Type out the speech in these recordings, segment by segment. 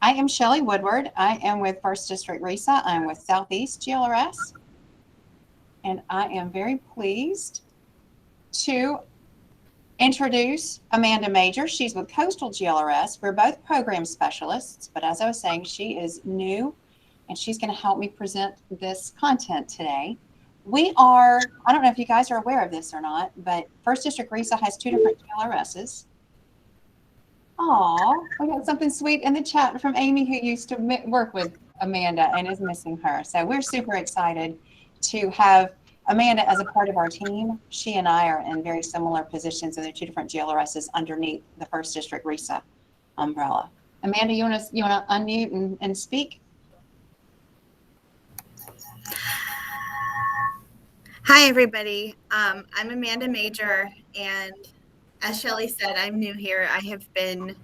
I am Shelley Woodward. I am with First District RESA. I'm with Southeast GLRS, and I am very pleased to introduce Amanda Major. She's with Coastal GLRS. We're both program specialists, but as I was saying, she is new, and she's going to help me present this content today. I don't know if you guys are aware of this or not, but First District RESA has two different GLRSs. Oh, we got something sweet in the chat from Amy, who used to work with Amanda and is missing her. So we're super excited to have Amanda as a part of our team. She and I are in very similar positions, and they're two different GLRSs underneath the First District RESA umbrella. Amanda, you want to unmute and speak? Hi, everybody. I'm Amanda Major, and as Shelley said, I'm new here. I have been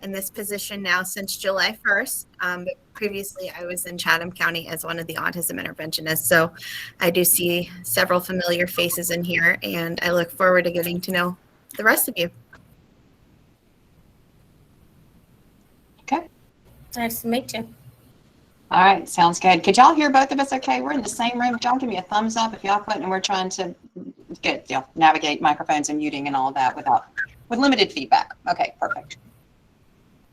in this position now since July 1st, but previously I was in Chatham County as one of the autism interventionists, so I do see several familiar faces in here, and I look forward to getting to know the rest of you. Okay. Nice to meet you. All right, sounds good. Could y'all hear both of us okay? We're in the same room. Y'all give me a thumbs up if y'all quit, and we're trying to navigate microphones and muting and all of that with limited feedback. Okay, perfect.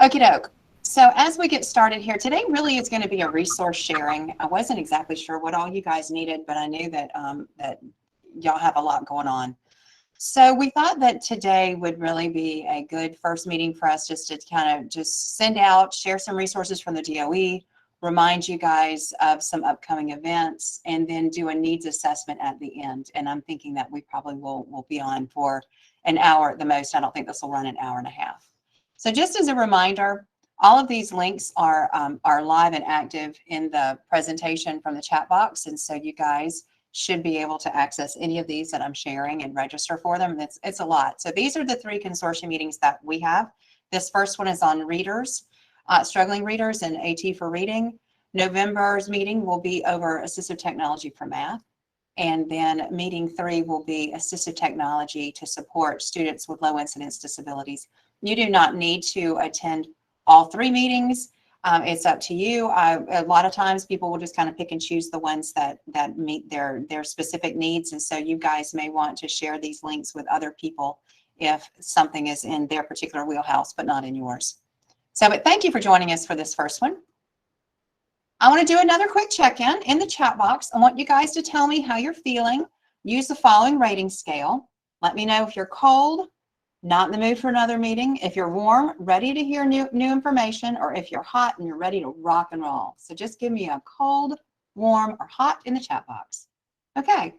Okie doke. So as we get started here, today really is going to be a resource sharing. I wasn't exactly sure what all you guys needed, but I knew that that y'all have a lot going on. So we thought that today would really be a good first meeting for us, just to kind of just send out, share some resources from the DOE, remind you guys of some upcoming events, and then do a needs assessment at the end. And I'm thinking that we probably will be on for an hour at the most. I don't think this will run an hour and a half. So just as a reminder, all of these links are live and active in the presentation from the chat box. And so you guys should be able to access any of these that I'm sharing and register for them. It's a lot. So these are the three consortium meetings that we have. This first one is on readers. Struggling readers and AT for reading. November's meeting will be over assistive technology for math. And then meeting 3 will be assistive technology to support students with low incidence disabilities. You do not need to attend all 3 meetings. It's up to you. A lot of times people will just kind of pick and choose the ones that meet their specific needs. And so you guys may want to share these links with other people if something is in their particular wheelhouse, but not in yours. So, but thank you for joining us for this first one. I want to do another quick check-in in the chat box. I want you guys to tell me how you're feeling. Use the following rating scale. Let me know if you're cold, not in the mood for another meeting, if you're warm, ready to hear new information, or if you're hot and you're ready to rock and roll. So just give me a cold, warm, or hot in the chat box. Okay.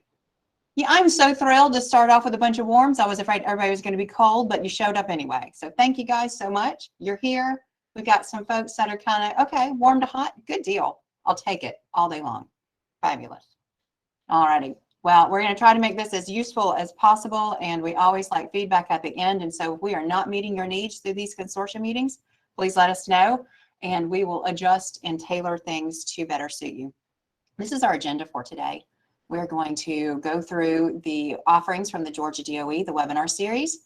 Yeah, I'm so thrilled to start off with a bunch of warms. I was afraid everybody was going to be cold, but you showed up anyway. So thank you guys so much. You're here. We've got some folks that are kind of, okay, warm to hot. Good deal. I'll take it all day long. Fabulous. All righty. Well, we're going to try to make this as useful as possible, and we always like feedback at the end. And so if we are not meeting your needs through these consortium meetings, please let us know, and we will adjust and tailor things to better suit you. This is our agenda for today. We're going to go through the offerings from the Georgia DOE, the webinar series.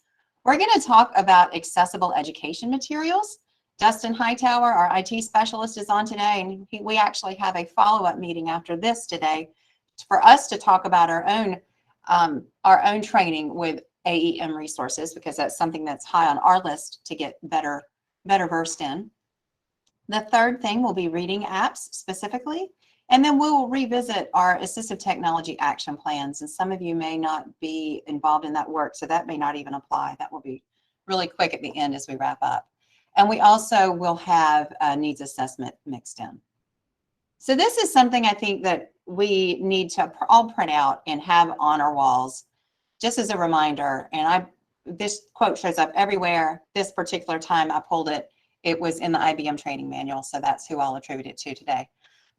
We're going to talk about accessible education materials. Dustin Hightower, our IT specialist, is on today, and we actually have a follow-up meeting after this today for us to talk about our own training with AEM resources, because that's something that's high on our list to get better versed in. The third thing will be reading apps specifically. And then we will revisit our assistive technology action plans. And some of you may not be involved in that work, so that may not even apply. That will be really quick at the end as we wrap up. And we also will have a needs assessment mixed in. So this is something I think that we need to all print out and have on our walls, just as a reminder. And this quote shows up everywhere. This particular time I pulled it. It was in the IBM training manual, so that's who I'll attribute it to today.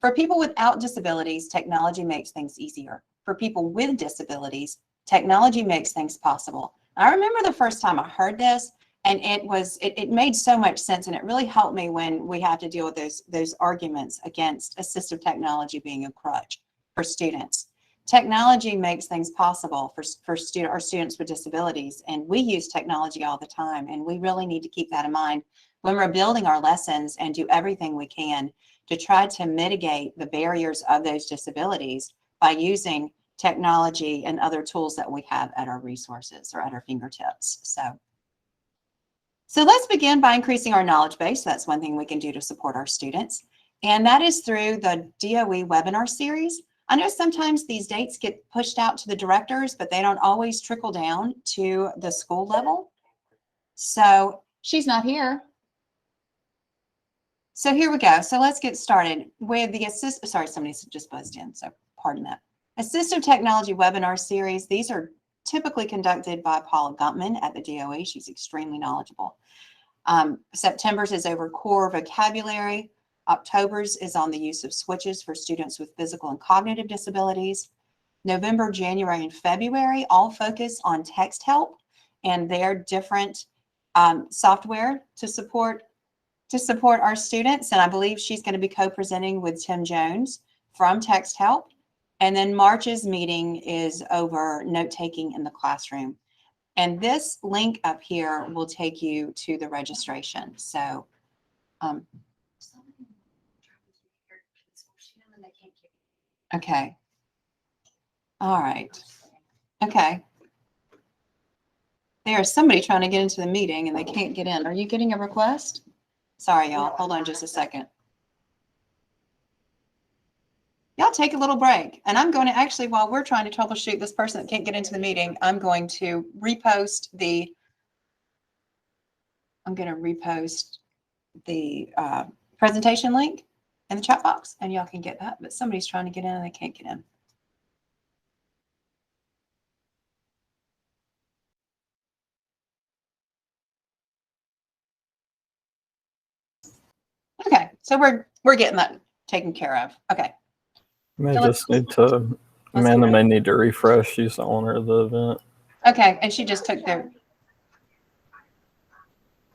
For people without disabilities, technology makes things easier. For people with disabilities, technology makes things possible. I remember the first time I heard this, and it made so much sense, and it really helped me when we have to deal with those arguments against assistive technology being a crutch for students. Technology makes things possible for our students with disabilities, and we use technology all the time, and we really need to keep that in mind when we're building our lessons and do everything we can to try to mitigate the barriers of those disabilities by using technology and other tools that we have at our resources or at our fingertips. So let's begin by increasing our knowledge base. That's one thing we can do to support our students. And that is through the DOE webinar series. I know sometimes these dates get pushed out to the directors, but they don't always trickle down to the school level. So she's not here. So here we go. So let's get started with the sorry, somebody just buzzed in, so pardon that. Assistive Technology Webinar Series. These are typically conducted by Paula Gumpman at the DOE. She's extremely knowledgeable. September's is over core vocabulary. October's is on the use of switches for students with physical and cognitive disabilities. November, January, and February all focus on text help and their different software to support our students. And I believe she's going to be co-presenting with Tim Jones from Text Help. And then March's meeting is over note-taking in the classroom. And this link up here will take you to the registration. So, okay. All right. Okay. There's somebody trying to get into the meeting and they can't get in. Are you getting a request? Sorry, y'all. Hold on just a second. Y'all take a little break. And I'm going to actually, while we're trying to troubleshoot this person that can't get into the meeting, I'm going to repost the presentation link in the chat box, and y'all can get that. But somebody's trying to get in and they can't get in. Okay, so we're getting that taken care of. Okay. Amanda may need to refresh. She's the owner of the event. Okay, and she just took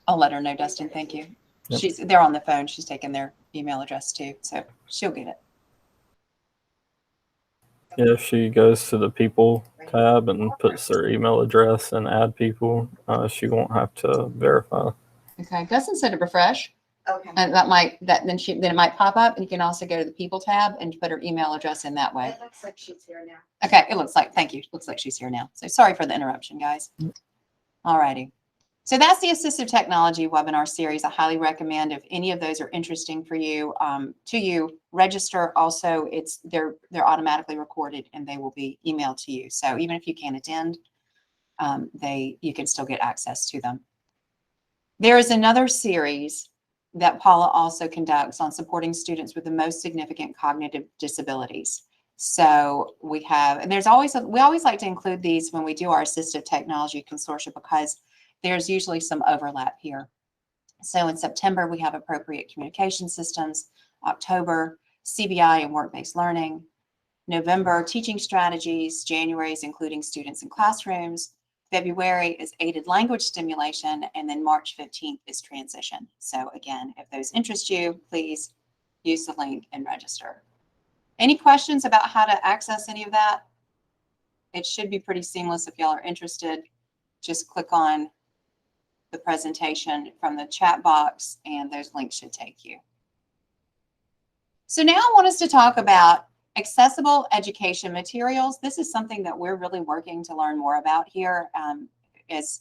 I'll let her know, Dustin. Thank you. Yep. They're on the phone. She's taking their email address too, so she'll get it. Yeah, if she goes to the people tab and puts their email address and add people, she won't have to verify. Okay, Dustin said to refresh. Okay. And then it might pop up, and you can also go to the people tab and put her email address in that way. It looks like she's here now. Okay, thank you. Looks like she's here now. So sorry for the interruption, guys. All righty. So that's the Assistive Technology webinar series. I highly recommend, if any of those are interesting for you, register. Also, they're automatically recorded and they will be emailed to you. So even if you can't attend, you can still get access to them. There is another series that Paula also conducts on supporting students with the most significant cognitive disabilities. So we always like to include these when we do our Assistive Technology Consortia, because there's usually some overlap here. So in September, we have appropriate communication systems. October, CBI and work-based learning. November, teaching strategies. January is including students in classrooms. February is aided language stimulation, and then March 15th is transition. So again, if those interest you, please use the link and register. Any questions about how to access any of that? It should be pretty seamless. If y'all are interested, just click on the presentation from the chat box and those links should take you. So now I want us to talk about accessible education materials. This is something that we're really working to learn more about here. As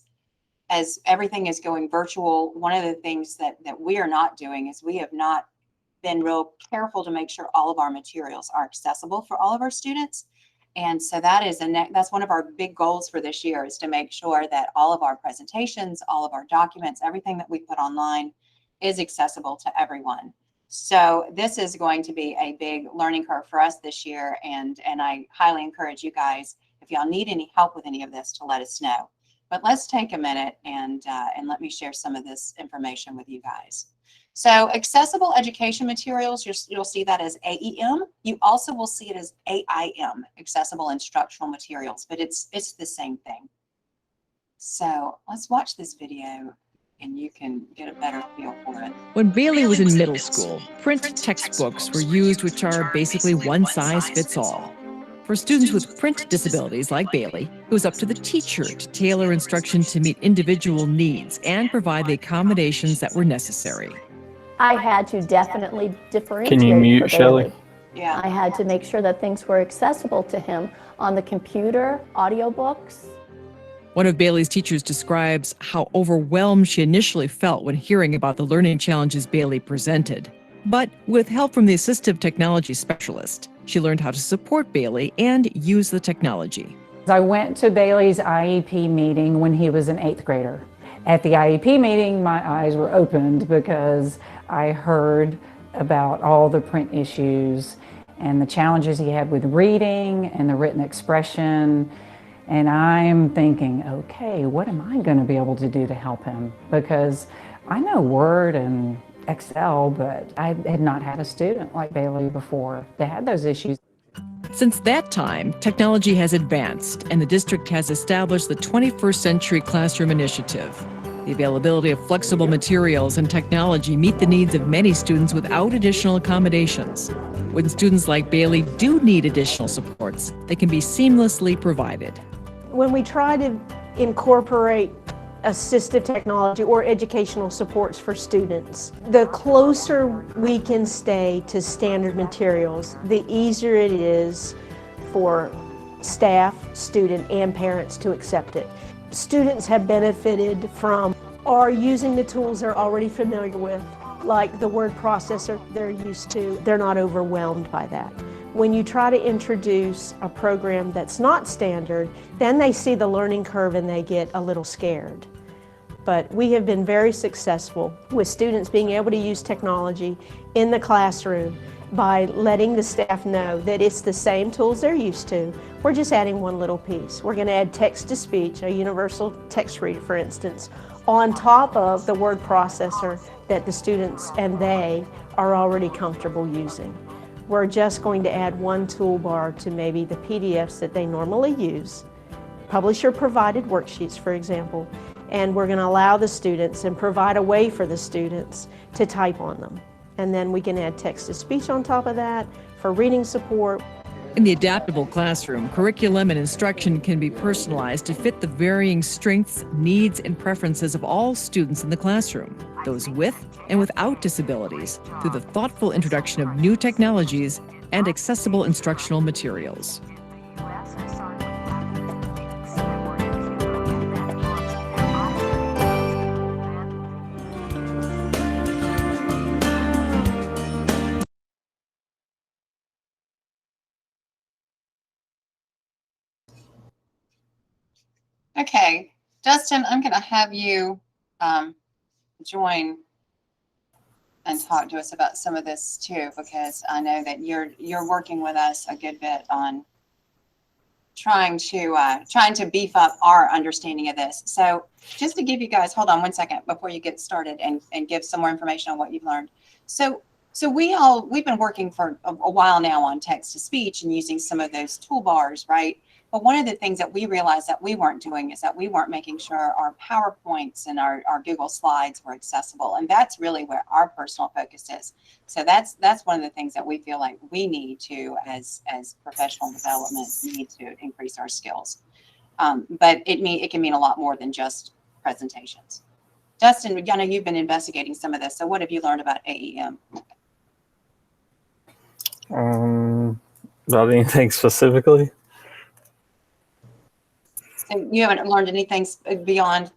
everything is going virtual, one of the things that we are not doing is we have not been real careful to make sure all of our materials are accessible for all of our students. And so that's one of our big goals for this year, is to make sure that all of our presentations, all of our documents, everything that we put online is accessible to everyone. So this is going to be a big learning curve for us this year, and I highly encourage you guys, if y'all need any help with any of this, to let us know. But let's take a minute and let me share some of this information with you guys. So accessible education materials, you'll see that as AEM. You also will see it as AIM, accessible instructional materials, but it's the same thing. So let's watch this video and you can get a better feel for it. When Bailey was in middle school, print textbooks were used, which are basically one size fits all. For students with print disabilities like Bailey, it was up to the teacher to tailor instruction to meet individual needs and provide the accommodations that were necessary. I had to definitely Can you differentiate mute for Shelley? Bailey. Yeah. I had to make sure that things were accessible to him on the computer, audiobooks. One of Bailey's teachers describes how overwhelmed she initially felt when hearing about the learning challenges Bailey presented. But with help from the assistive technology specialist, she learned how to support Bailey and use the technology. I went to Bailey's IEP meeting when he was an 8th grader. At the IEP meeting, my eyes were opened because I heard about all the print issues and the challenges he had with reading and the written expression. And I'm thinking, okay, what am I going to be able to do to help him? Because I know Word and Excel, but I had not had a student like Bailey before that had those issues. Since that time, technology has advanced, and the district has established the 21st Century Classroom Initiative. The availability of flexible materials and technology meet the needs of many students without additional accommodations. When students like Bailey do need additional supports, they can be seamlessly provided. When we try to incorporate assistive technology or educational supports for students, the closer we can stay to standard materials, the easier it is for staff, student, and parents to accept it. Students have benefited from or using the tools they're already familiar with, like the word processor they're used to. They're not overwhelmed by that. When you try to introduce a program that's not standard, then they see the learning curve and they get a little scared. But we have been very successful with students being able to use technology in the classroom by letting the staff know that it's the same tools they're used to. We're just adding one little piece. We're going to add text-to-speech, a universal text reader, for instance, on top of the word processor that the students and they are already comfortable using. We're just going to add one toolbar to maybe the PDFs that they normally use, publisher-provided worksheets, for example, and we're going to allow the students and provide a way for the students to type on them. And then we can add text-to-speech on top of that for reading support. In the adaptable classroom, curriculum and instruction can be personalized to fit the varying strengths, needs, and preferences of all students in the classroom, those with and without disabilities, through the thoughtful introduction of new technologies and accessible instructional materials. Okay, Justin, I'm going to have you join and talk to us about some of this too, because I know that you're working with us a good bit on trying to beef up our understanding of this. So just to give you guys, hold on one second before you get started and give some more information on what you've learned. So we've been working for a while now on text to speech and using some of those toolbars, right? But one of the things that we realized that we weren't doing is that we weren't making sure our PowerPoints and our Google Slides were accessible. And that's really where our personal focus is. So that's one of the things that we feel like we need to, as professional development, need to increase our skills. But it can mean a lot more than just presentations. Justin, I know you've been investigating some of this. So what have you learned about AEM? About anything specifically? So you haven't learned anything beyond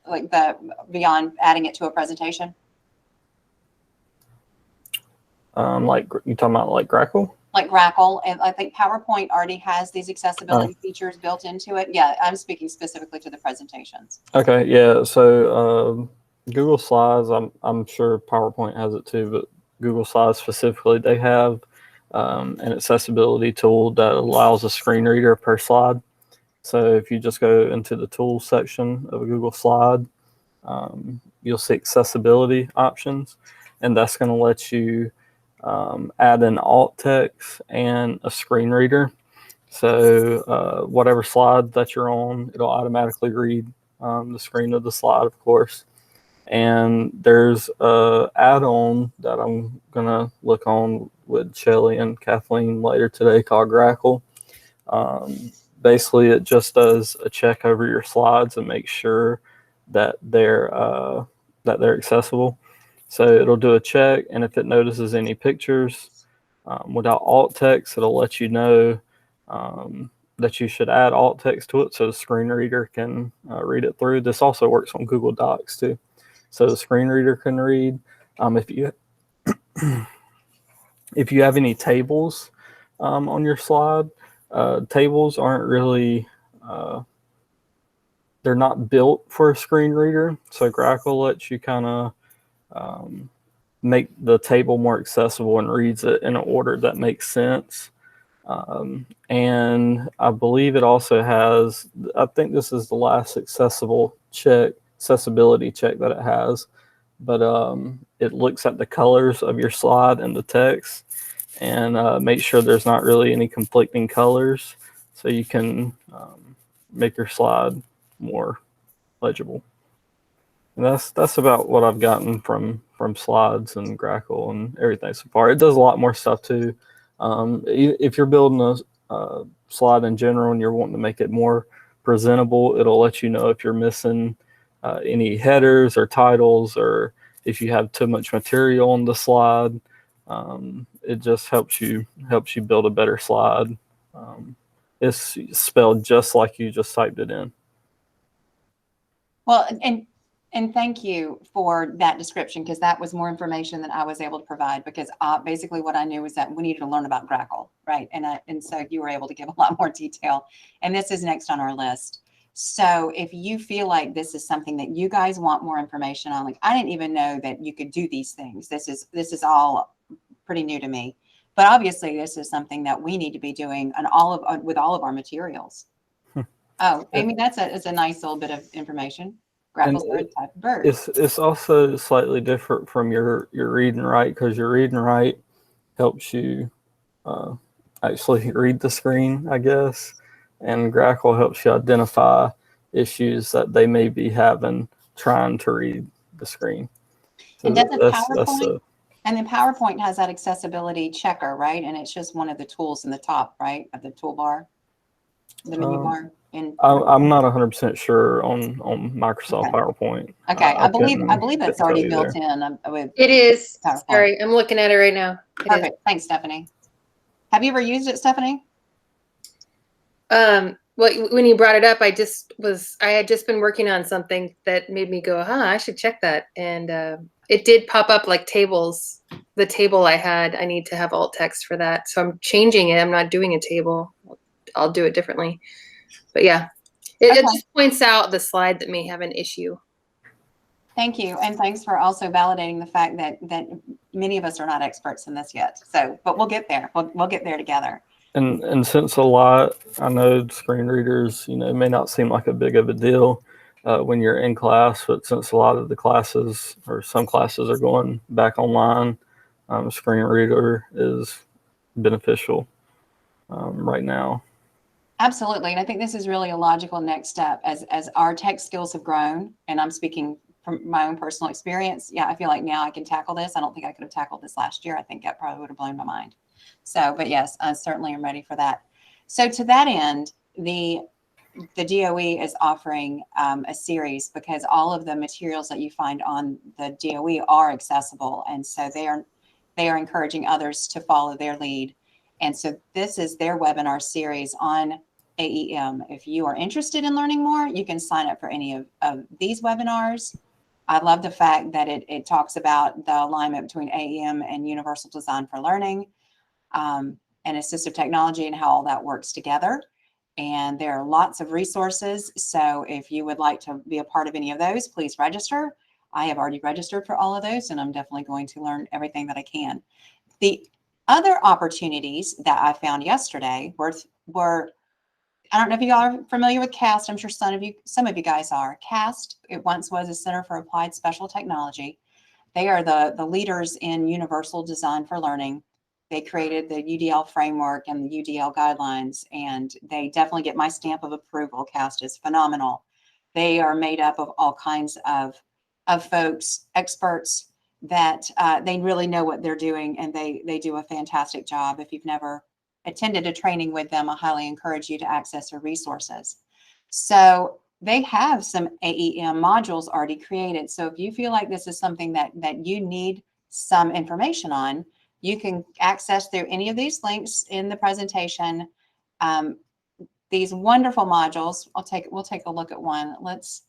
beyond adding it to a presentation? Like you talking about like Grackle? Like Grackle, and I think PowerPoint already has these accessibility features built into it. Yeah, I'm speaking specifically to the presentations. Okay, yeah. So Google Slides, I'm sure PowerPoint has it too, but Google Slides specifically, they have an accessibility tool that allows a screen reader per slide. So if you just go into the tools section of a Google Slide, you'll see accessibility options, and that's going to let you add an alt text and a screen reader. So whatever slide that you're on, it'll automatically read the screen of the slide, of course. And there's a add-on that I'm going to look on with Shelly and Kathleen later today called Grackle. Basically, it just does a check over your slides and make sure that they're accessible. So it'll do a check, and if it notices any pictures without alt text, it'll let you know that you should add alt text to it so the screen reader can read it through. This also works on Google Docs too, so the screen reader can read. If you if you have any tables on your slide, tables aren't really they're not built for a screen reader. So Grackle lets you kind of make the table more accessible and reads it in an order that makes sense. And I believe it also has, I think this is the last accessibility check that it has, but it looks at the colors of your slide and the text and make sure there's not really any conflicting colors, so you can make your slide more legible. And that's about what I've gotten from slides and Grackle and everything so far. It does a lot more stuff too. If you're building a slide in general and you're wanting to make it more presentable, it'll let you know if you're missing any headers or titles, or if you have too much material on the slide. It just helps you build a better slide. It's spelled just like you just typed it in. Well, and thank you for that description, because that was more information than I was able to provide, because basically what I knew was that we needed to learn about Grackle, right? And so you were able to give a lot more detail, and this is next on our list. So if you feel like this is something that you guys want more information on, like I didn't even know that you could do these things. This is all pretty new to me, but obviously this is something that we need to be doing on with all of our materials. Oh, Amy, that's a nice little bit of information. Grackle's a type of bird. It's also slightly different from your read and write, because your read and write helps you actually read the screen, I guess, and Grackle helps you identify issues that they may be having trying to read the screen. So and doesn't PowerPoint, and then PowerPoint has that accessibility checker, right? And it's just one of the tools in the top, right, of the toolbar, the menu bar. I'm not 100% sure on Microsoft PowerPoint. Okay, I believe it's already built in with It is. PowerPoint. Sorry, I'm looking at it right now. Perfect. Thanks, Stephanie. Have you ever used it, Stephanie? Well, when you brought it up, I had just been working on something that made me go, I should check that. And it did pop up like tables. The table I had, I need to have alt text for that. So I'm changing it. I'm not doing a table. I'll do it differently. But yeah, it just points out the slide that may have an issue. Thank you. And thanks for also validating the fact that many of us are not experts in this yet. So, but we'll get there. We'll get there together. And since a lot, I know screen readers, may not seem like a big of a deal when you're in class, but since a lot of the classes or some classes are going back online, screen reader is beneficial right now. Absolutely. And I think this is really a logical next step as our tech skills have grown. And I'm speaking from my own personal experience. Yeah, I feel like now I can tackle this. I don't think I could have tackled this last year. I think that probably would have blown my mind. So, but yes, I certainly am ready for that. So to that end, the DOE is offering a series, because all of the materials that you find on the DOE are accessible. And so they are encouraging others to follow their lead. And so this is their webinar series on AEM. If you are interested in learning more, you can sign up for any of these webinars. I love the fact that it talks about the alignment between AEM and Universal Design for Learning and assistive technology and how all that works together. And there are lots of resources. So if you would like to be a part of any of those, please register. I have already registered for all of those, and I'm definitely going to learn everything that I can. The other opportunities that I found yesterday were I don't know if you all are familiar with CAST. I'm sure some of you guys are. CAST, it once was a Center for Applied Special Technology. They are the leaders in Universal Design for Learning. They created the UDL framework and the UDL guidelines, and they definitely get my stamp of approval. CAST is phenomenal. They are made up of all kinds of folks, experts, that they really know what they're doing, and they do a fantastic job. If you've never attended a training with them, I highly encourage you to access their resources. So they have some AEM modules already created. So if you feel like this is something that you need some information on, you can access through any of these links in the presentation. These wonderful modules. We'll take a look at one. Let's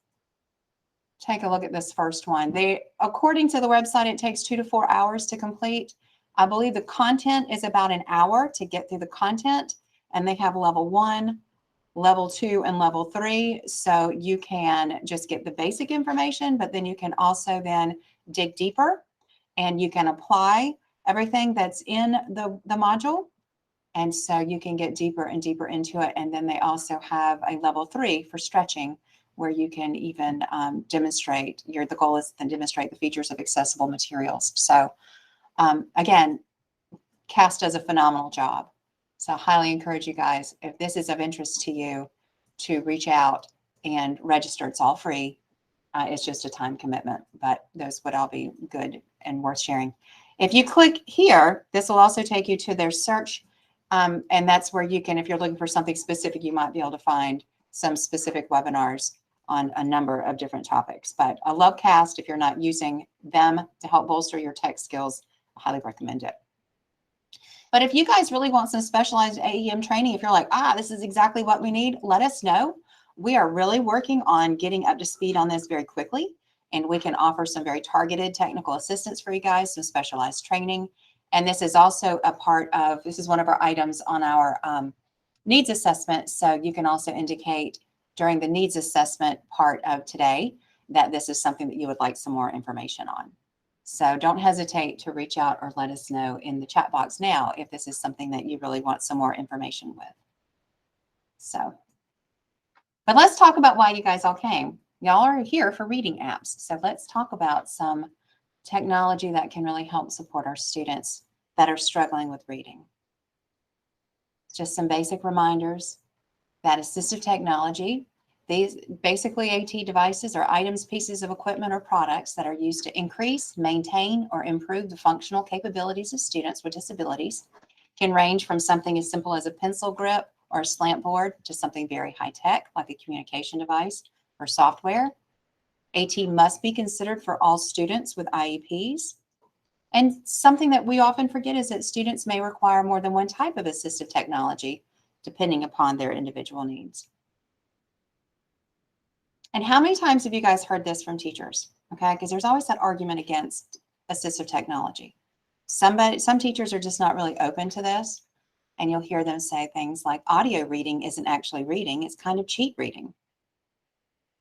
take a look at this first one. According to the website, it takes 2 to 4 hours to complete. I believe the content is about an hour to get through the content, and they have level 1, level 2, and level 3. So you can just get the basic information, but then you can also then dig deeper and you can apply everything that's in the module. And so you can get deeper and deeper into it. And then they also have a level 3 for stretching, where you can even demonstrate the goal is to demonstrate the features of accessible materials. So again, CAST does a phenomenal job. So I highly encourage you guys, if this is of interest to you, to reach out and register. It's all free. It's just a time commitment, but those would all be good and worth sharing. If you click here, this will also take you to their search. And that's where you can, if you're looking for something specific, you might be able to find some specific webinars on a number of different topics. But I love CAST. If you're not using them to help bolster your tech skills, I highly recommend it. But if you guys really want some specialized AEM training, if you're like, this is exactly what we need, let us know. We are really working on getting up to speed on this very quickly, and we can offer some very targeted technical assistance for you guys, some specialized training. And this is also a part of, this is one of our items on our needs assessment. So you can also indicate during the needs assessment part of today that this is something that you would like some more information on. So don't hesitate to reach out or let us know in the chat box now if this is something that you really want some more information with. So, but let's talk about why you guys all came. Y'all are here for reading apps. So let's talk about some technology that can really help support our students that are struggling with reading. Just some basic reminders that assistive technology, these basically AT devices are items, pieces of equipment, or products that are used to increase, maintain, or improve the functional capabilities of students with disabilities. Can range from something as simple as a pencil grip or a slant board to something very high tech like a communication device or software. AT must be considered for all students with IEPs. And something that we often forget is that students may require more than one type of assistive technology depending upon their individual needs. And how many times have you guys heard this from teachers? Okay, because there's always that argument against assistive technology. Some teachers are just not really open to this, and you'll hear them say things like audio reading isn't actually reading, it's kind of cheat reading.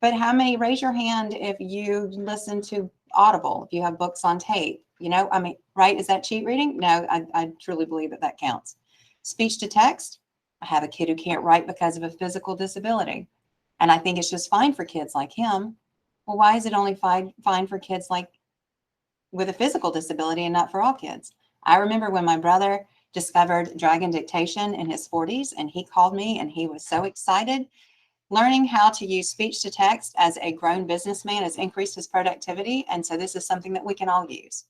But how many, raise your hand if you listen to Audible, if you have books on tape, you know, I mean, right? Is that cheat reading? No, I truly believe that that counts. Speech to text, I have a kid who can't write because of a physical disability. And I think it's just fine for kids like him. Well, why is it only fine for kids like with a physical disability and not for all kids? I remember when my brother discovered Dragon Dictation in his 40s, and he called me and he was so excited. Learning how to use speech to text as a grown businessman has increased his productivity. And so this is something that we can all use.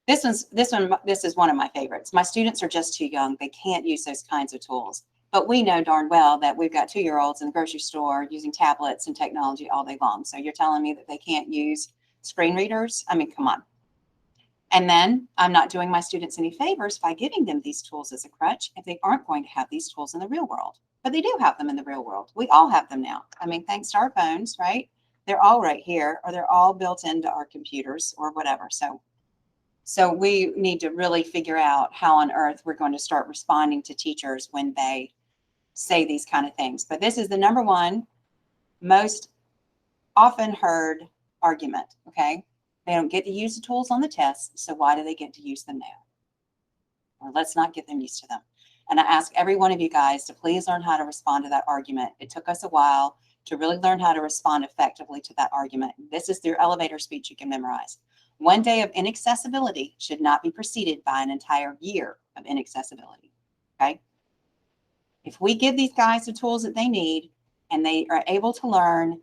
This is one of my favorites. My students are just too young. They can't use those kinds of tools. But we know darn well that we've got 2-year-olds in the grocery store using tablets and technology all day long. So you're telling me that they can't use screen readers? I mean, come on. And then I'm not doing my students any favors by giving them these tools as a crutch if they aren't going to have these tools in the real world. But they do have them in the real world. We all have them now. I mean, thanks to our phones, right? They're all right here, or they're all built into our computers or whatever. So we need to really figure out how on earth we're going to start responding to teachers when they say these kind of things. But this is the number one most often heard argument, okay? They don't get to use the tools on the test, so why do they get to use them now? Or let's not get them used to them. And I ask every one of you guys to please learn how to respond to that argument. It took us a while to really learn how to respond effectively to that argument. This is their elevator speech you can memorize. One day of inaccessibility should not be preceded by an entire year of inaccessibility, okay? If we give these guys the tools that they need and they are able to learn,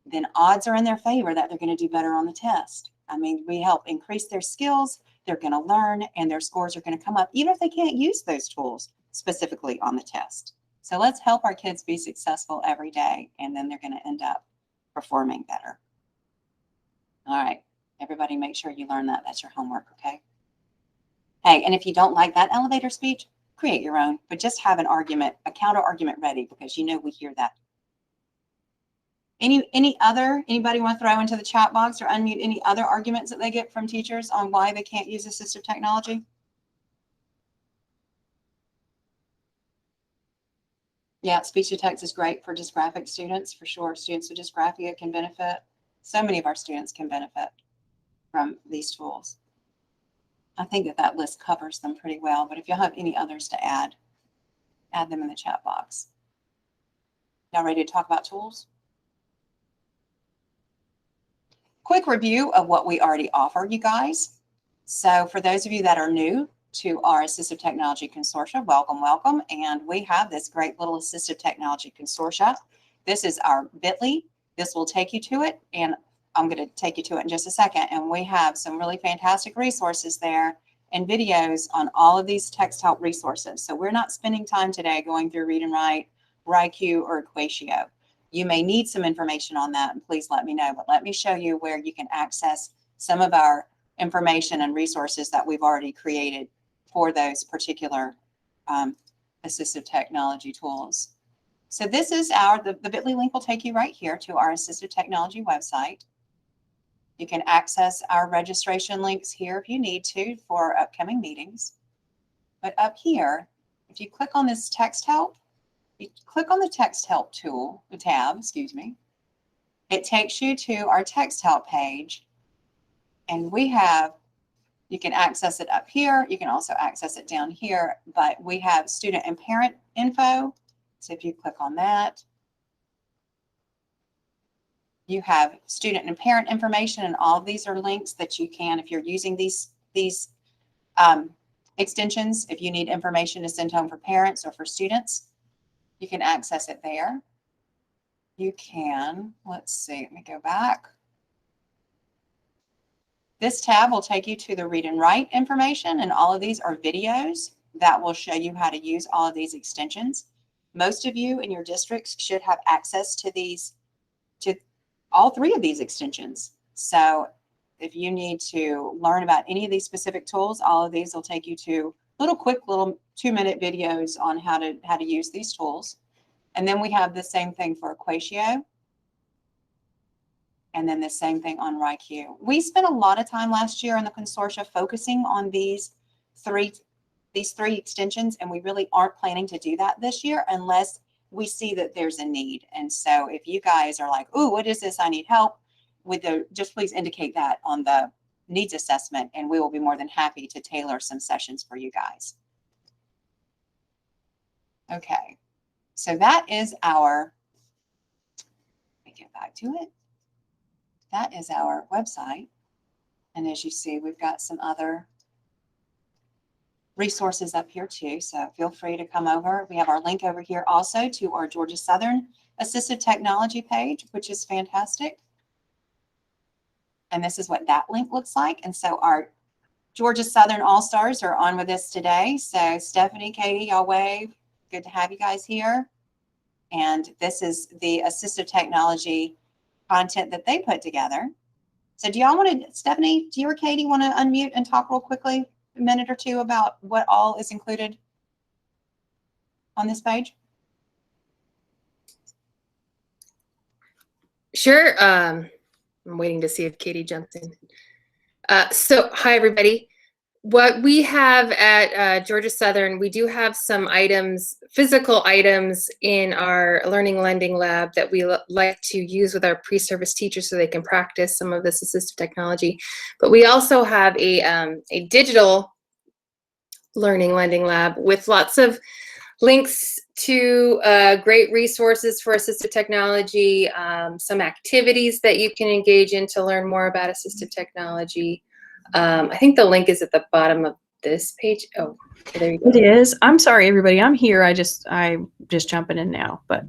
then odds are in their favor that they're going to do better on the test. I mean, we help increase their skills, they're going to learn, and their scores are going to come up. Even if they can't use those tools, specifically on the test. So let's help our kids be successful every day, and then they're going to end up performing better. All right, everybody make sure you learn that. That's your homework, okay? Hey, and if you don't like that elevator speech, create your own, but just have an argument, a counter argument ready, because you know we hear that. Anybody want to throw into the chat box or unmute any other arguments that they get from teachers on why they can't use assistive technology? Yeah, speech to text is great for dysgraphic students, for sure. Students with dysgraphia can benefit. So many of our students can benefit from these tools. I think that list covers them pretty well, but if you have any others to add them in the chat box. Now ready to talk about tools? Quick review of what we already offer you guys. So for those of you that are new to our Assistive Technology Consortia, welcome, welcome. And we have this great little Assistive Technology Consortia. This is our bit.ly. This will take you to it, and I'm going to take you to it in just a second. And we have some really fantastic resources there and videos on all of these text help resources. So we're not spending time today going through Read and Write, RIQ, or Equatio. You may need some information on that, and please let me know. But let me show you where you can access some of our information and resources that we've already created for those particular assistive technology tools. So this is the bit.ly link will take you right here to our assistive technology website. You can access our registration links here if you need to for upcoming meetings. But up here, if you click on this text help, you click on the text help tab, it takes you to our text help page, and you can access it up here. You can also access it down here, but we have student and parent info. So if you click on that, you have student and parent information, and all of these are links that you can, if you're using these extensions, if you need information to send home for parents or for students, you can access it there. You can, let's see, let me go back. This tab will take you to the Read and Write information, and all of these are videos that will show you how to use all of these extensions. Most of you in your districts should have access to all three of these extensions. So if you need to learn about any of these specific tools, all of these will take you to quick 2-minute videos on how to use these tools. And then we have the same thing for Equatio, and then the same thing on RIQ. We spent a lot of time last year in the consortia focusing on these three extensions, and we really aren't planning to do that this year unless we see that there's a need. And so if you guys are like, "Ooh, what is this? I need help with just please indicate that on the needs assessment, and we will be more than happy to tailor some sessions for you guys." Okay, so that is let me get back to it. That is our website. And as you see, we've got some other resources up here too. So feel free to come over. We have our link over here also to our Georgia Southern Assistive Technology page, which is fantastic. And this is what that link looks like. And so our Georgia Southern All-Stars are on with us today. So Stephanie, Katie, y'all wave. Good to have you guys here. And this is the assistive technology content that they put together. So do y'all want to, Stephanie, do you or Katie want to unmute and talk real quickly, a minute or two, about what all is included on this page? Sure. I'm waiting to see if Katie jumps in. So hi, everybody. What we have at Georgia Southern, we do have some items, physical items in our Learning Lending Lab that we like to use with our pre-service teachers so they can practice some of this assistive technology. But we also have a digital Learning Lending Lab with lots of links to great resources for assistive technology, some activities that you can engage in to learn more about assistive technology. I think the link is at the bottom of this page. Oh, okay, there you go. It is. I'm sorry, everybody. I'm here. I'm just jumping in now, but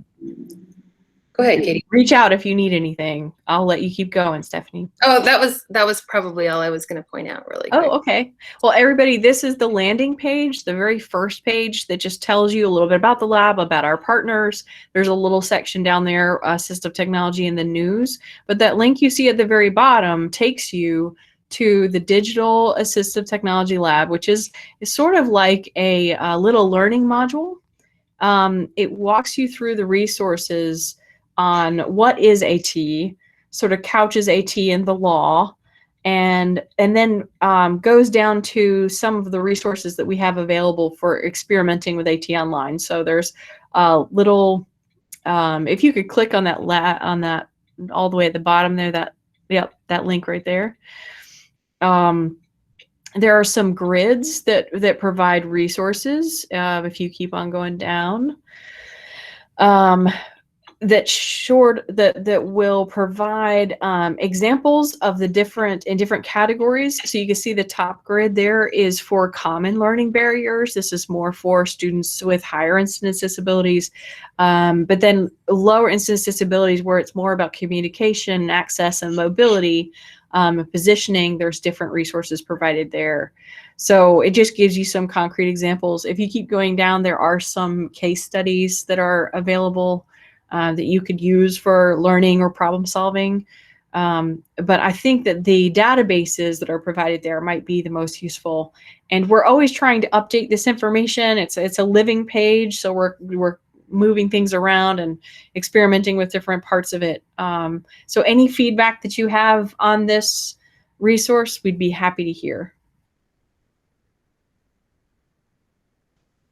Go ahead, Katie. Reach out if you need anything. I'll let you keep going, Stephanie. Oh, that was probably all I was going to point out really quick. Oh, okay. Well, everybody, this is the landing page, the very first page that just tells you a little bit about the lab, about our partners. There's a little section down there, Assistive Technology in the news. But that link you see at the very bottom takes you to the Digital Assistive Technology Lab, which is sort of like a little learning module. It walks you through the resources on what is AT, sort of couches AT in the law, and then goes down to some of the resources that we have available for experimenting with AT online. So there's a little, if you could click on that all the way at the bottom there, that link right there. There are some grids that provide resources. If you keep on going down, that will provide examples of the different categories. So you can see the top grid there is for common learning barriers. This is more for students with higher incidence disabilities, but then lower incidence disabilities where it's more about communication, access, and mobility, positioning. There's different resources provided there. So it just gives you some concrete examples. If you keep going down, there are some case studies that are available that you could use for learning or problem solving. But I think that the databases that are provided there might be the most useful. And we're always trying to update this information. It's a living page, so we're moving things around and experimenting with different parts of it. So any feedback that you have on this resource, we'd be happy to hear.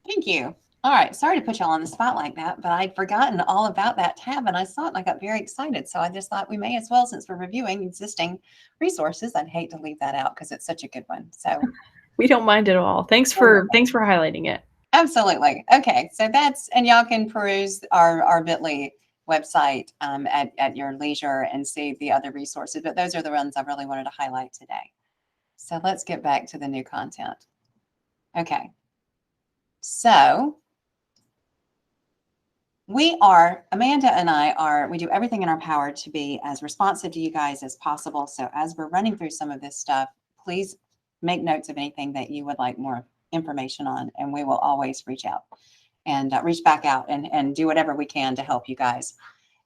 Thank you. All right, sorry to put y'all on the spot like that, but I'd forgotten all about that tab and I saw it and I got very excited. So I just thought we may as well, since we're reviewing existing resources, I'd hate to leave that out because it's such a good one. So we don't mind at all. Thanks for highlighting it. Absolutely. Okay, so and y'all can peruse our bit.ly website at your leisure and see the other resources, but those are the ones I really wanted to highlight today. So let's get back to the new content. Okay, so Amanda and I we do everything in our power to be as responsive to you guys as possible. So as we're running through some of this stuff, please make notes of anything that you would like more information on, and we will always reach out and reach back out and do whatever we can to help you guys.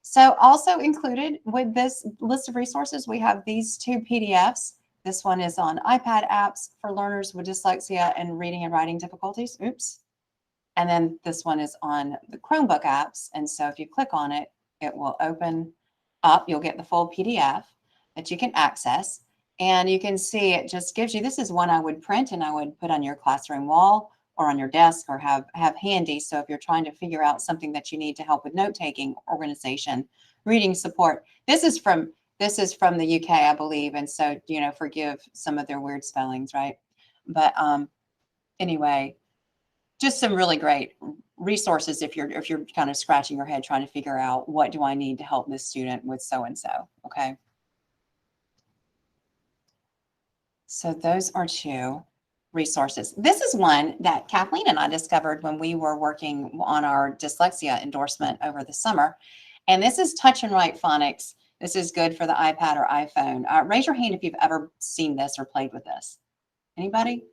So also included with this list of resources, we have these two PDFs. This one is on iPad apps for learners with dyslexia and reading and writing difficulties. Oops. And then this one is on the Chromebook apps. And so if you click on it, it will open up. You'll get the full PDF that you can access. And you can see it just gives you, this is one I would print and I would put on your classroom wall or on your desk or have handy. So if you're trying to figure out something that you need to help with note-taking, organization, reading support, this is from the UK, I believe. And so, forgive some of their weird spellings, right? But anyway, just some really great resources if you're kind of scratching your head trying to figure out what do I need to help this student with so-and-so, okay? So those are two resources. This is one that Kathleen and I discovered when we were working on our dyslexia endorsement over the summer. And this is Touch and Write Phonics. This is good for the iPad or iPhone. Raise your hand if you've ever seen this or played with this. Anybody?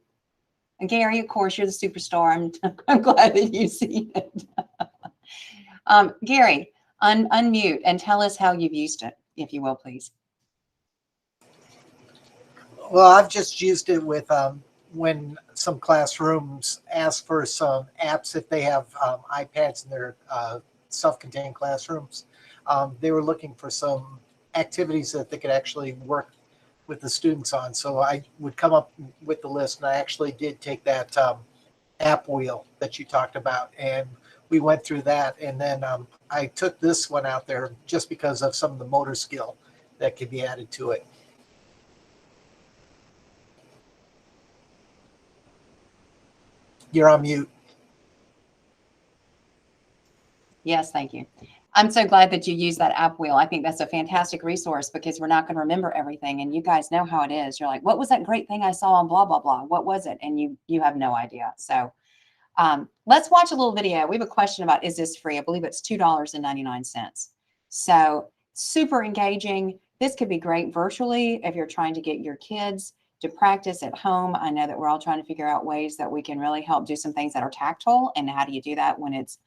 And Gary, of course, you're the superstar. I'm glad that you've seen it. Gary, unmute and tell us how you've used it, if you will, please. Well, I've just used it with when some classrooms ask for some apps, if they have iPads in their self-contained classrooms. They were looking for some activities that they could actually work with the students on. So I would come up with the list, and I actually did take that app wheel that you talked about, and we went through that. And then I took this one out there just because of some of the motor skill that could be added to it. You're on mute. Yes, thank you. I'm so glad that you use that app wheel. I think that's a fantastic resource because we're not going to remember everything. And you guys know how it is. You're like, what was that great thing I saw on blah, blah, blah? What was it? And you have no idea. So let's watch a little video. We have a question about, is this free? I believe it's $2.99. So super engaging. This could be great virtually if you're trying to get your kids to practice at home. I know that we're all trying to figure out ways that we can really help do some things that are tactile, and how do you do that when it's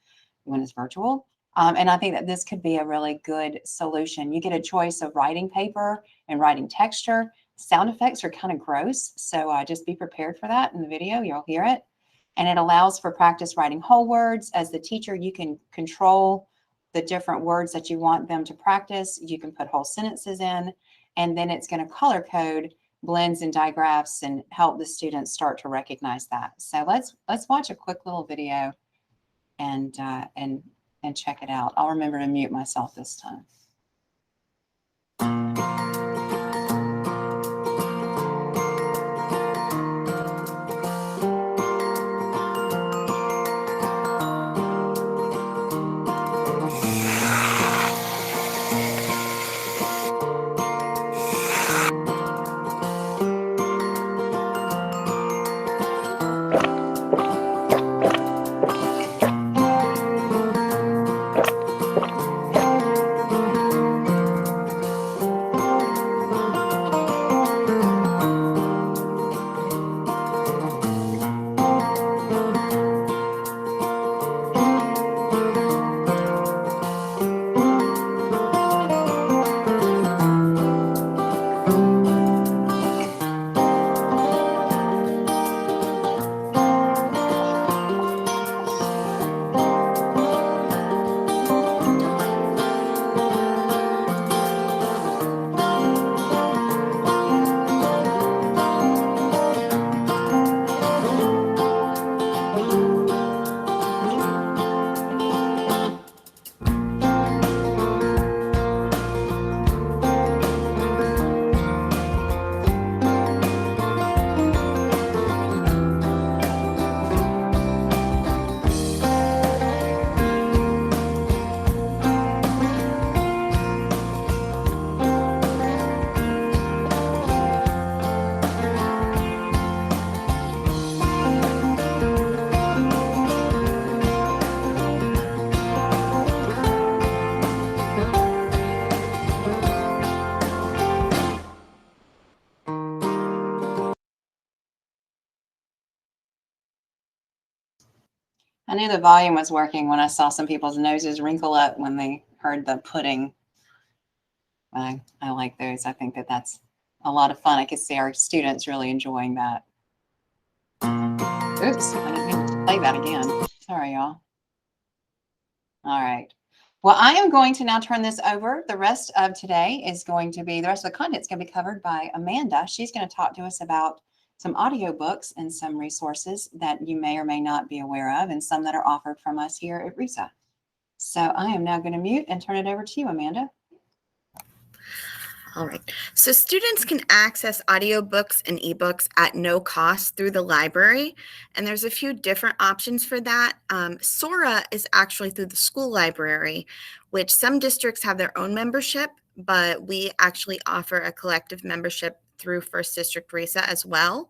virtual? And I think that this could be a really good solution. You get a choice of writing paper and writing texture. Sound effects are kind of gross, so just be prepared for that in the video. You'll hear it. And it allows for practice writing whole words. As the teacher, you can control the different words that you want them to practice. You can put whole sentences in, and then it's going to color code blends and digraphs and help the students start to recognize that. So let's watch a quick little video and check it out. I'll remember to mute myself this time. I knew the volume was working when I saw some people's noses wrinkle up when they heard the pudding. I like those. I think that that's a lot of fun. I could see our students really enjoying that. Oops, I didn't mean to play that again. Sorry, y'all. All right. Well, I am going to now turn this over. The rest of today is going to be, the rest of the content is going to be covered by Amanda. She's going to talk to us about some audiobooks and some resources that you may or may not be aware of, and some that are offered from us here at RESA. So I am now going to mute and turn it over to you, Amanda. All right. So students can access audiobooks and ebooks at no cost through the library. And there's a few different options for that. Sora is actually through the school library, which some districts have their own membership, but we actually offer a collective membership through First District RESA as well.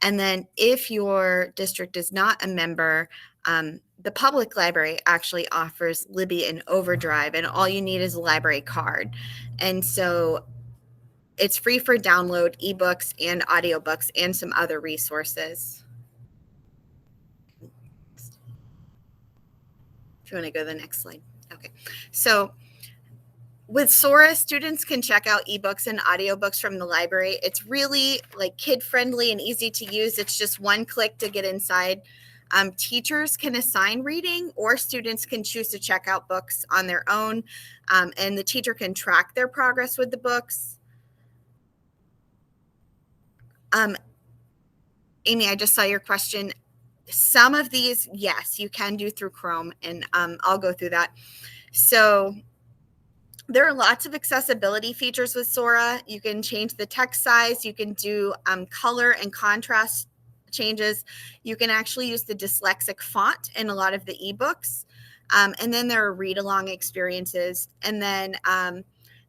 And then if your district is not a member, the public library actually offers Libby and Overdrive, and all you need is a library card. And so it's free for download, ebooks and audiobooks and some other resources. If you want to go to the next slide. Okay. So with Sora, students can check out ebooks and audiobooks from the library. It's really like kid-friendly and easy to use. It's just one click to get inside. Teachers can assign reading, or students can choose to check out books on their own, and the teacher can track their progress with the books. Amy, I just saw your question. Some of these, yes, you can do through Chrome, and I'll go through that. So there are lots of accessibility features with Sora. You can change the text size. You can do color and contrast changes. You can actually use the dyslexic font in a lot of the ebooks. And then there are read-along experiences. And then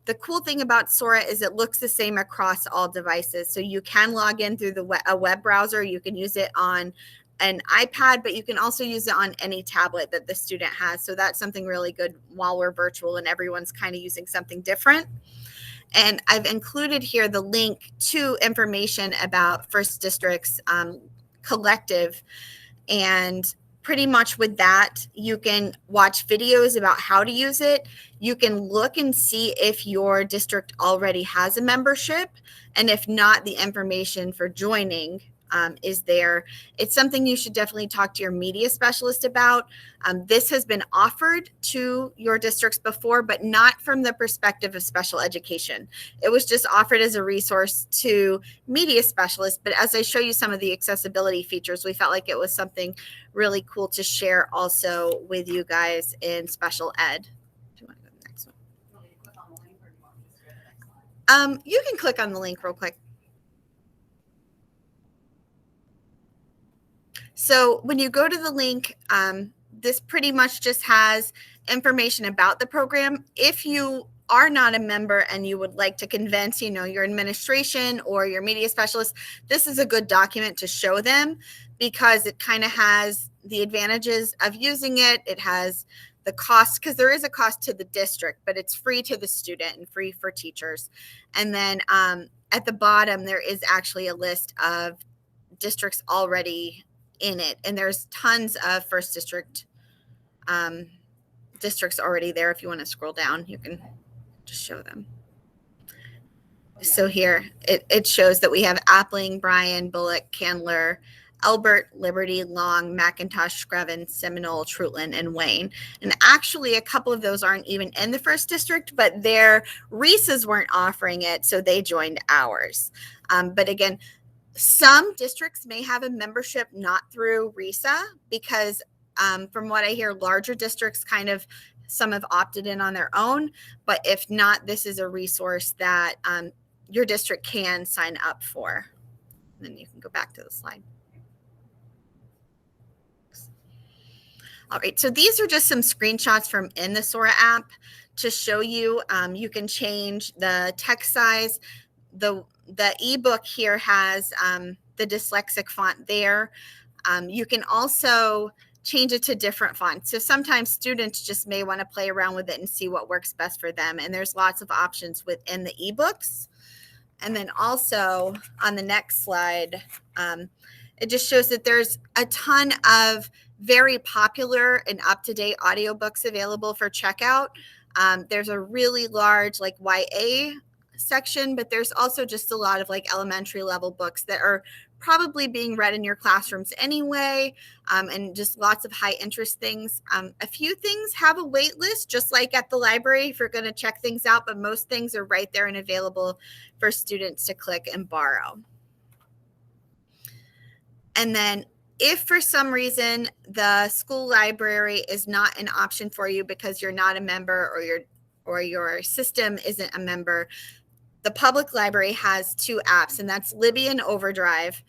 the cool thing about Sora is it looks the same across all devices. So you can log in through a web browser. You can use it on an iPad, but you can also use it on any tablet that the student has. So that's something really good while we're virtual and everyone's kind of using something different. And I've included here the link to information about First District's collective. And pretty much with that, you can watch videos about how to use it. You can look and see if your district already has a membership. And if not, the information for joining is there. It's something you should definitely talk to your media specialist about. This has been offered to your districts before, but not from the perspective of special education. It was just offered as a resource to media specialists. But as I show you some of the accessibility features, we felt like it was something really cool to share also with you guys in special ed. Do you want to go to the next one? You can click on the link real quick. So when you go to the link, this pretty much just has information about the program. If you are not a member and you would like to convince, your administration or your media specialist, this is a good document to show them because it kind of has the advantages of using it. It has the cost, because there is a cost to the district, but it's free to the student and free for teachers. And then at the bottom, there is actually a list of districts already in it, and there's tons of First District districts already there. If you want to scroll down, you can just show them. So here it shows that we have Appling, Bryan, Bullock, Candler, Elbert, Liberty, Long, McIntosh, Screven, Seminole, Trutland, and Wayne. And actually a couple of those aren't even in the First District, but their Reese's weren't offering it, so they joined ours. But again, some districts may have a membership not through RESA because from what I hear, larger districts some have opted in on their own. But if not, this is a resource that your district can sign up for. And then you can go back to the slide. All right, so these are just some screenshots from in the Sora app to show you. You can change the text size. The ebook here has the dyslexic font there. You can also change it to different fonts. So sometimes students just may want to play around with it and see what works best for them. And there's lots of options within the ebooks. And then also on the next slide, it just shows that there's a ton of very popular and up-to-date audiobooks available for checkout. There's a really large YA section, but there's also just a lot of elementary level books that are probably being read in your classrooms anyway, and just lots of high interest things. A few things have a wait list, just like at the library if you're going to check things out, but most things are right there and available for students to click and borrow. And then if for some reason the school library is not an option for you because you're not a member or your system isn't a member, the public library has two apps, and that's Libby and Overdrive.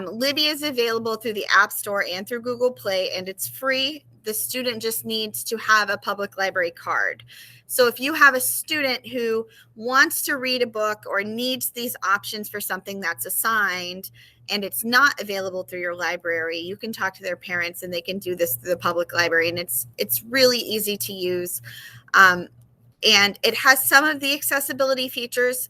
Libby is available through the App Store and through Google Play, and it's free. The student just needs to have a public library card. So if you have a student who wants to read a book or needs these options for something that's assigned and it's not available through your library, you can talk to their parents and they can do this through the public library, and it's really easy to use. And it has some of the accessibility features.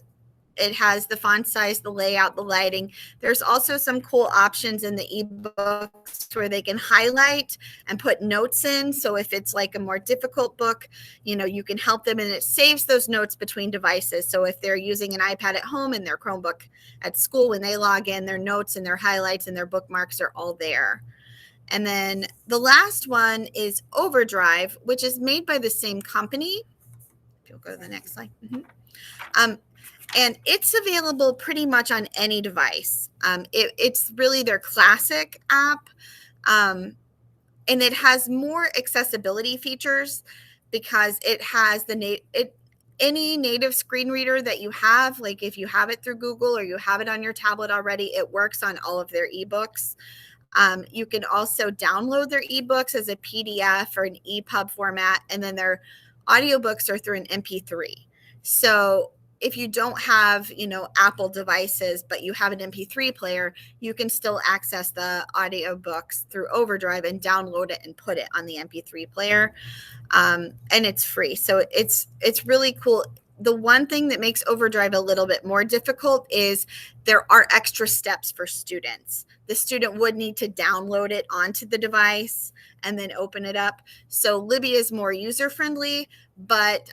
It has the font size, the layout, the lighting. There's also some cool options in the ebooks where they can highlight and put notes in. So if it's a more difficult book, you can help them, and it saves those notes between devices. So if they're using an iPad at home and their Chromebook at school, when they log in, their notes and their highlights and their bookmarks are all there. And then the last one is Overdrive, which is made by the same company. If you'll go to the next slide. And it's available pretty much on any device. It's really their classic app. And it has more accessibility features because it has any native screen reader that you have, if you have it through Google or you have it on your tablet already, it works on all of their ebooks. You can also download their ebooks as a PDF or an EPUB format, and then their audiobooks are through an MP3. So if you don't have, Apple devices, but you have an MP3 player, you can still access the audiobooks through Overdrive and download it and put it on the MP3 player. And it's free. So it's really cool. The one thing that makes Overdrive a little bit more difficult is there are extra steps for students. The student would need to download it onto the device and then open it up. So Libby is more user-friendly, but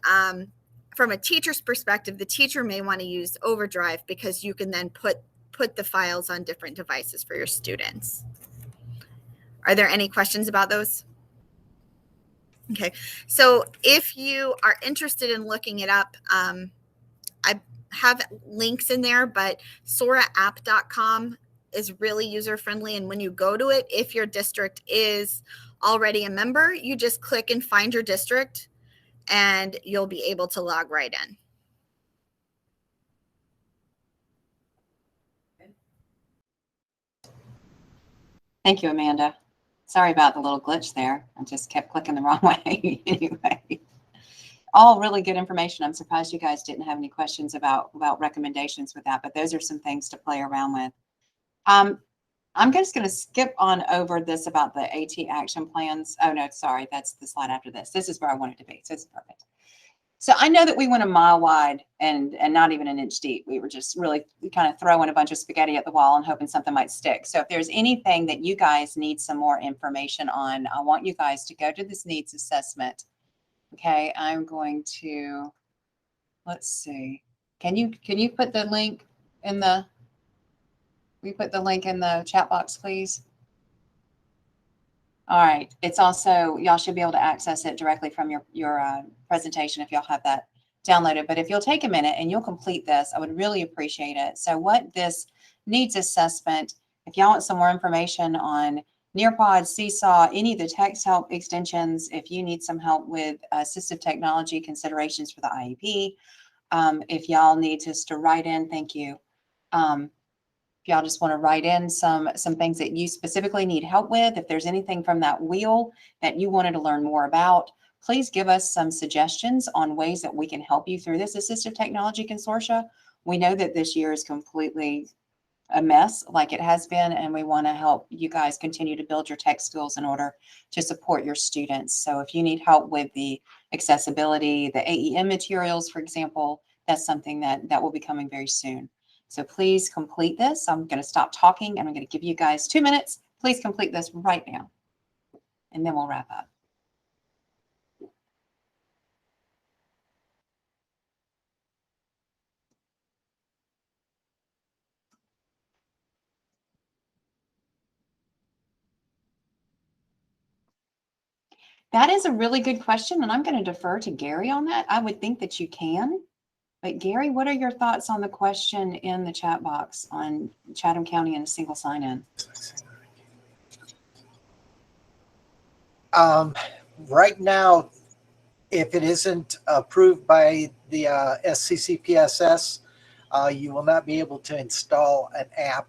from a teacher's perspective, the teacher may want to use Overdrive because you can then put the files on different devices for your students. Are there any questions about those? Okay, so if you are interested in looking it up, I have links in there, but soraapp.com is really user-friendly. And when you go to it, if your district is already a member, you just click and find your district and you'll be able to log right in. Thank you, Amanda. Sorry about the little glitch there. I just kept clicking the wrong way. Anyway, all really good information. I'm surprised you guys didn't have any questions about recommendations with that, but those are some things to play around with. I'm just going to skip on over this about the AT action plans. Oh, no, sorry. That's the slide after this. This is where I want it to be. So it's perfect. So I know that we went a mile wide and not even an inch deep. We were just really kind of throwing a bunch of spaghetti at the wall and hoping something might stick. So if there's anything that you guys need some more information on, I want you guys to go to this needs assessment. Okay, I'm going to, let's see. Can you put the link in the, we put the link in the chat box, please? All right. It's also, y'all should be able to access it directly from your presentation if y'all have that downloaded. But if you'll take a minute and you'll complete this, I would really appreciate it. So what this needs assessment, if y'all want some more information on Nearpod, Seesaw, any of the text help extensions, if you need some help with assistive technology considerations for the IEP, if y'all need us to write in, thank you. If y'all just want to write in some things that you specifically need help with, if there's anything from that wheel that you wanted to learn more about, please give us some suggestions on ways that we can help you through this Assistive Technology Consortia. We know that this year is completely a mess like it has been, and we want to help you guys continue to build your tech skills in order to support your students. So if you need help with the accessibility, the AEM materials, for example, that's something that will be coming very soon. So please complete this. I'm going to stop talking and I'm going to give you guys 2 minutes. Please complete this right now, and then we'll wrap up. That is a really good question, and I'm going to defer to Gary on that. I would think that you can. But Gary, what are your thoughts on the question in the chat box on Chatham County and a single sign-in? Right now, if it isn't approved by the SCCPSS, you will not be able to install an app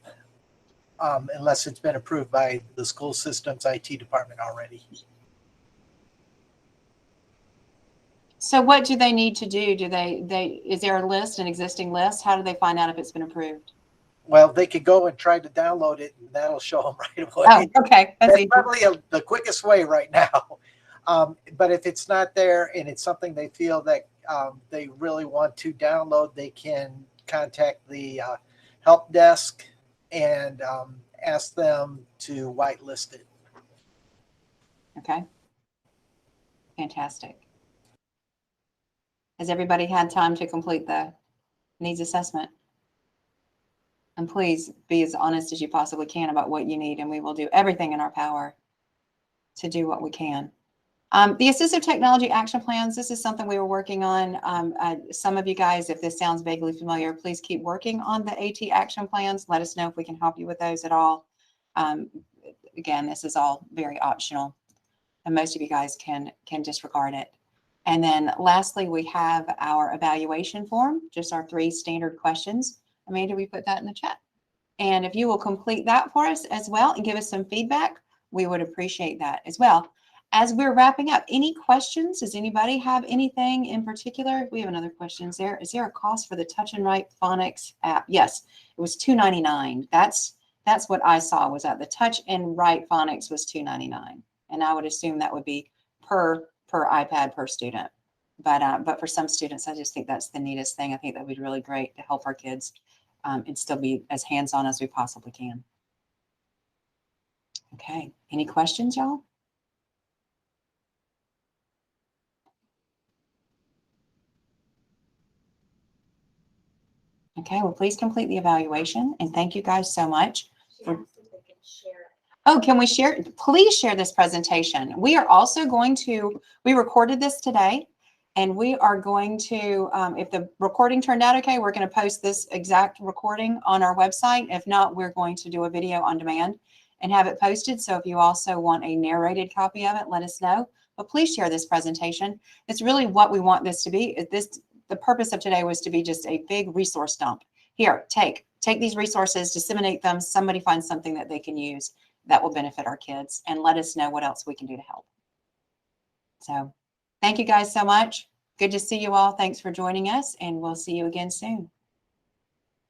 unless it's been approved by the school system's IT department already. So what do they need to do? Is there a list, an existing list? How do they find out if it's been approved? Well, they could go and try to download it, and that'll show them right away. Oh, okay. That's probably the quickest way right now. But if it's not there and it's something they feel that they really want to download, they can contact the help desk and ask them to whitelist it. Okay. Fantastic. Has everybody had time to complete the needs assessment? And please be as honest as you possibly can about what you need, and we will do everything in our power to do what we can. The Assistive Technology Action Plans, this is something we were working on. Some of you guys, if this sounds vaguely familiar, please keep working on the AT Action Plans. Let us know if we can help you with those at all. Again, this is all very optional, and most of you guys can disregard it. And then lastly, we have our evaluation form, just our 3 standard questions. Amanda, we put that in the chat. And if you will complete that for us as well and give us some feedback, we would appreciate that as well. as we're wrapping up, any questions? Does anybody have anything in particular? We have another question. Is there a cost for the Touch and Write Phonics app? Yes, it was $2.99. That's what I saw, was that the Touch and Write Phonics was $2.99, and I would assume that would be per iPad per student. But for some students, I just think that's the neatest thing. I think that would be really great to help our kids and still be as hands-on as we possibly can. Okay, any questions, y'all? Okay, well, please complete the evaluation, and thank you guys so much. Oh, can we share? Please share this presentation. We are also going to, we recorded this today, and we are going to, if the recording turned out okay, we're going to post this exact recording on our website. If not, we're going to do a video on demand and have it posted. So if you also want a narrated copy of it, let us know. But please share this presentation. It's really what we want this to be. The purpose of today was to be just a big resource dump. Here, take these resources, disseminate them. Somebody finds something that they can use that will benefit our kids, and let us know what else we can do to help. So thank you guys so much. Good to see you all. Thanks for joining us, and we'll see you again soon.